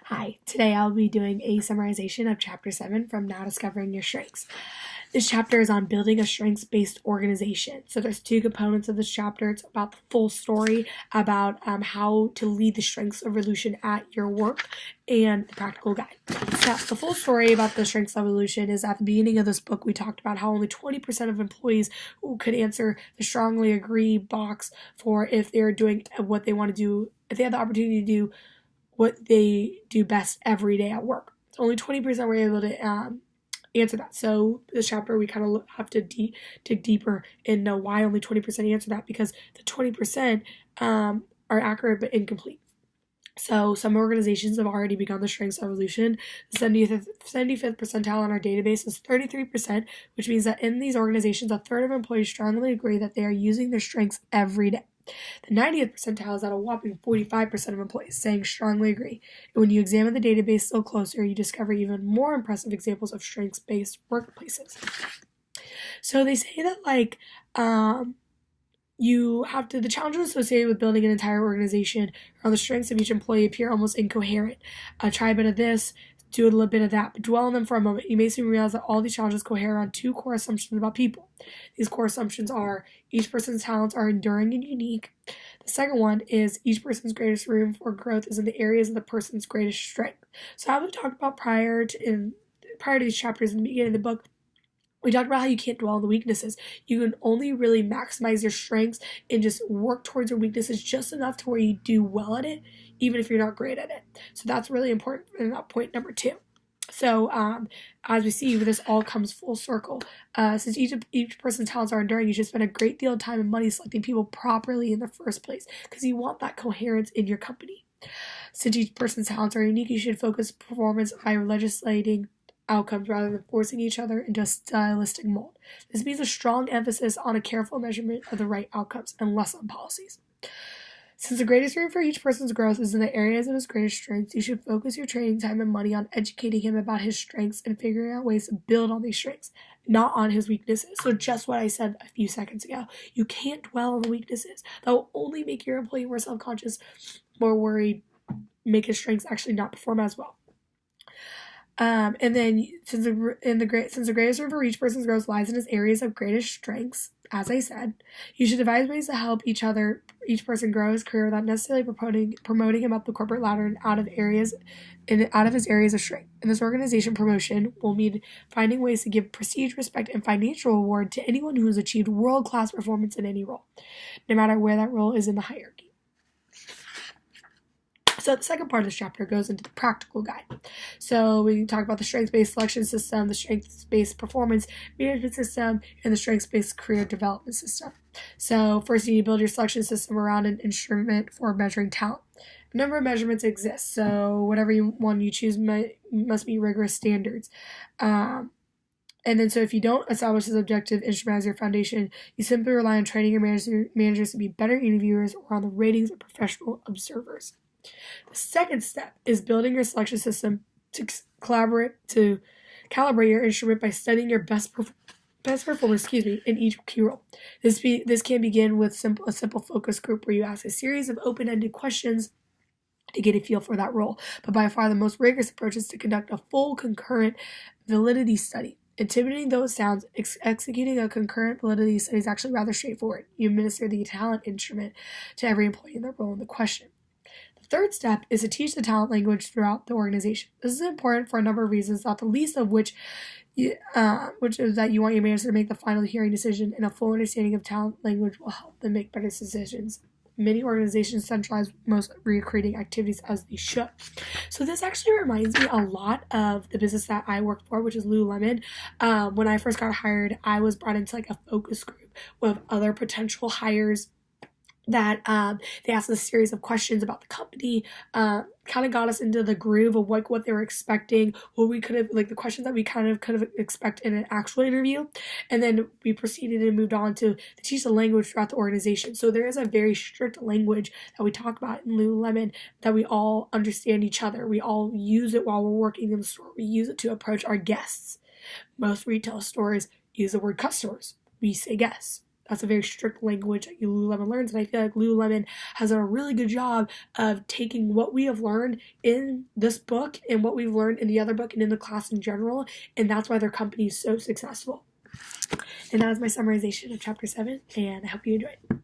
Hi, today I'll be doing a summarization of Chapter 7 from Now Discovering Your Strengths. This chapter is on building a strengths-based organization. So there's two components of this chapter. It's about the full story, about how to lead the strengths evolution at your work, and the practical guide. So the full story about the strengths evolution is at the beginning of this book, we talked about how only 20% of employees could answer the strongly agree box for if they're doing what they want to do, if they have the opportunity to do what they do best every day at work. Only 20% were able to answer that. So this chapter, we kind of have to dig deeper and know why only 20% answer that, because the 20% are accurate but incomplete. So some organizations have already begun the strengths evolution. The 75th percentile on our database is 33%, which means that in these organizations, a third of employees strongly agree that they are using their strengths every day. The 90th percentile is at a whopping 45% of employees saying strongly agree. And when you examine the database still closer, you discover even more impressive examples of strengths-based workplaces. So they say that the challenges associated with building an entire organization around the strengths of each employee appear almost incoherent. Try a bit of this, do a little bit of that, but dwell on them for a moment. You may soon realize that all these challenges cohere around two core assumptions about people. These core assumptions are each person's talents are enduring and unique. The second one is each person's greatest room for growth is in the areas of the person's greatest strength. So as we talked about prior to these chapters in the beginning of the book, we talked about how you can't dwell on the weaknesses. You can only really maximize your strengths and just work towards your weaknesses just enough to where you do well at it, even if you're not great at it. So that's really important in that point number 2. So as we see, this all comes full circle. Since each person's talents are enduring, you should spend a great deal of time and money selecting people properly in the first place, because you want that coherence in your company. Since each person's talents are unique, you should focus performance by legislating outcomes rather than forcing each other into a stylistic mold. This means a strong emphasis on a careful measurement of the right outcomes and less on policies. Since the greatest room for each person's growth is in the areas of his greatest strengths, you should focus your training time and money on educating him about his strengths and figuring out ways to build on these strengths, not on his weaknesses. So just what I said a few seconds ago. You can't dwell on the weaknesses. That will only make your employee more self-conscious, more worried, make his strengths actually not perform as well. And then since the greatest room for each person's growth lies in his areas of greatest strengths, as I said, you should devise ways to help each person grow his career without necessarily promoting him up the corporate ladder and out of his areas of strength. In this organization, promotion will mean finding ways to give prestige, respect, and financial reward to anyone who has achieved world-class performance in any role, no matter where that role is in the hierarchy. So the second part of this chapter goes into the practical guide. So we talk about the strengths-based selection system, the strengths-based performance management system, and the strengths-based career development system. So first, you need to build your selection system around an instrument for measuring talent. A number of measurements exist, so whatever one you choose must meet rigorous standards. And then so if you don't establish this objective instrument as your foundation, you simply rely on training your managers to be better interviewers or on the ratings of professional observers. The second step is building your selection system to calibrate your instrument by studying your best performers in each key role. This can begin with a simple focus group where you ask a series of open-ended questions to get a feel for that role. But by far the most rigorous approach is to conduct a full concurrent validity study. Intimidating though it sounds, executing a concurrent validity study is actually rather straightforward. You administer the talent instrument to every employee in the role in the question. The third step is to teach the talent language throughout the organization. This is important for a number of reasons, not the least of which is that you want your manager to make the final hearing decision, and a full understanding of talent language will help them make better decisions. Many organizations centralize most recruiting activities as they should. So this actually reminds me a lot of the business that I work for, which is Lululemon. When I first got hired, I was brought into a focus group with other potential hires that they asked us a series of questions about the company, kind of got us into the groove of what they were expecting, what we could have, the questions that we kind of could have expect in an actual interview. And then we proceeded and moved on to teach the language throughout the organization. So there is a very strict language that we talk about in Lululemon that we all understand each other. We all use it while we're working in the store. We use it to approach our guests. Most retail stores use the word customers. We say guests. That's a very strict language that Lululemon learns, and I feel like Lululemon has done a really good job of taking what we have learned in this book and what we've learned in the other book and in the class in general, and that's why their company is so successful. And that is my summarization of chapter 7, and I hope you enjoyed.